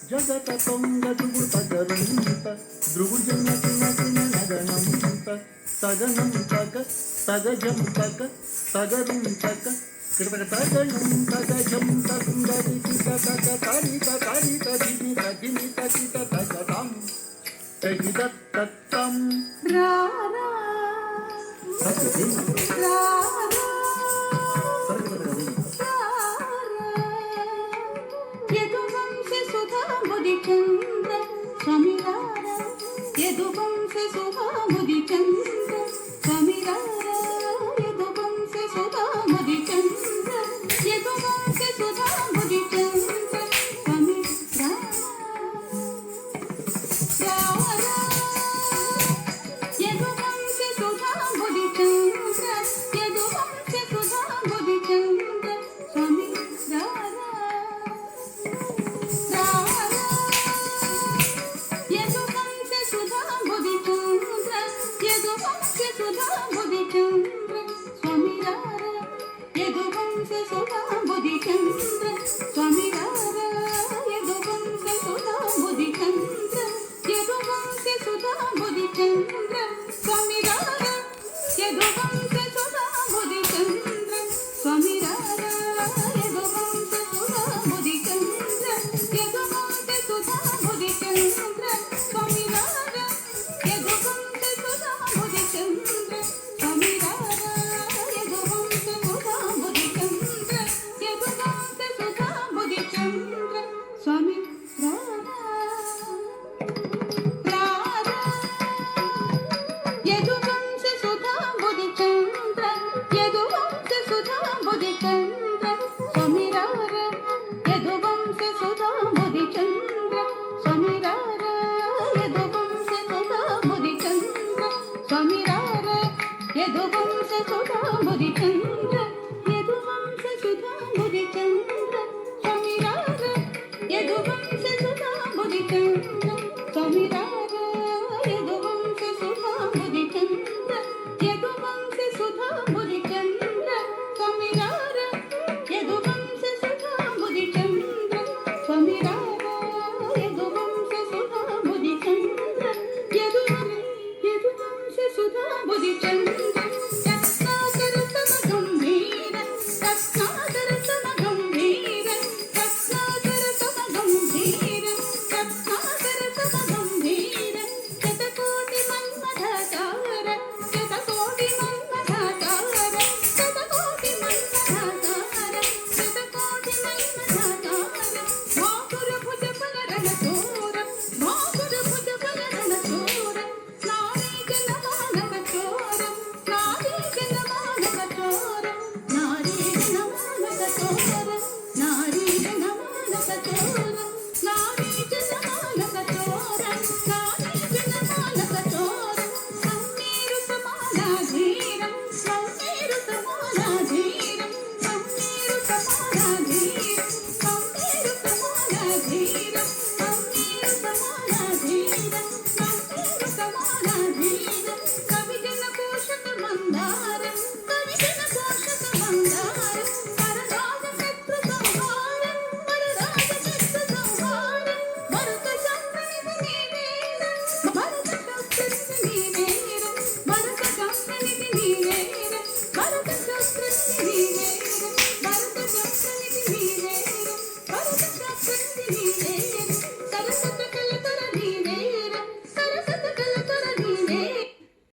జగత తొంగ దుగు తగరంత ధ్రువుజన తిన నగనంత తగనం తగ తగజం తగ తగరుం తగ తగనం తగజం తగరి తగ తరిత తరిత దిని తగిని తగిత తగతం తగిదత్తం రారా యదువంశ సుధాముది చంద్ర స్వామిరార యదువంశ సుధాముది చంద్ర స్వామిరార యదువంశ సుధాముది చంద్ర యదువంశ సుధాముది చంద్ర స్వామిరార యదువంశ సుధాముది చంద్ర యదువంశ సుధాముది చంద్ర స్వామిరార యదువంశ సుధాముది చంద్ర యదువంశ సుధాముది చంద్ర స్వామిరార యదువంశ సుధాముది చంద్ర స్వామిరార యదువంశ సుధాముది చంద్ర యదువంశ సుధాముది చంద్ర స్వామిరార యదువంశ సుధాముది చంద్ర స్వామిరార యదువంశ సుధాముది చంద్ర యదువంశ సుధాముది చంద్ర స్వామిరార యదువంశ సుధాముది చంద్ర స్వామిరార యదువంశ సుధాముది చంద్ర యదువంశ సుధాముది చంద్ర స్వామిరార యదువంశ సుధాముది చంద్ర యదువంశ సుధాముది చంద్ర స్వామిరార యదువంశ సుధాముది చంద్ర స్వామిరార యదువంశ సుధాముది చంద్ర స్వామిరార యదువంశ సుధాముది చంద్ర యదువంశ సుధాముది చంద్ర స్వామిరార యదువంశ సుధాముది చంద్ర స్వామిరార యదువంశ సుధాముది చంద్ర యదువంశ సుధాముది చంద్ర స్వామిరార యదువంశ సుధాముది చంద్ర స్వామిరార యదువంశ సుధాముది చంద్ర యదువంశ సుధాముది చంద్ర రత్నాకర సమగంభీర రత్నాకర సమగంభీర రత్నాకర సమగంభీర రత్నాకర సమగంభీర శతకోటి మన్మథాకార శతకోటి మన్మథాకార శతకోటి మన్మథాకార శతకోటి మన్మథాకార మాధుర భుజ ఫలరణ చోర మాధుర భుజ ఫలరణ చోర నారీ జనమానవ చోర నారీ జనమానవ చోర నారీ జనమానవ చోర నారీ జనమానవ చోర నారీ జనమానవ చోర నారీ జనమానవ చోర సమ్మేరు సమానాధీరం సమ్మేరు సమానాధీరం సమ్మేరు సమానాధీరం సమ్మేరు సమానాధీరం సమ్మేరు సమానాధీరం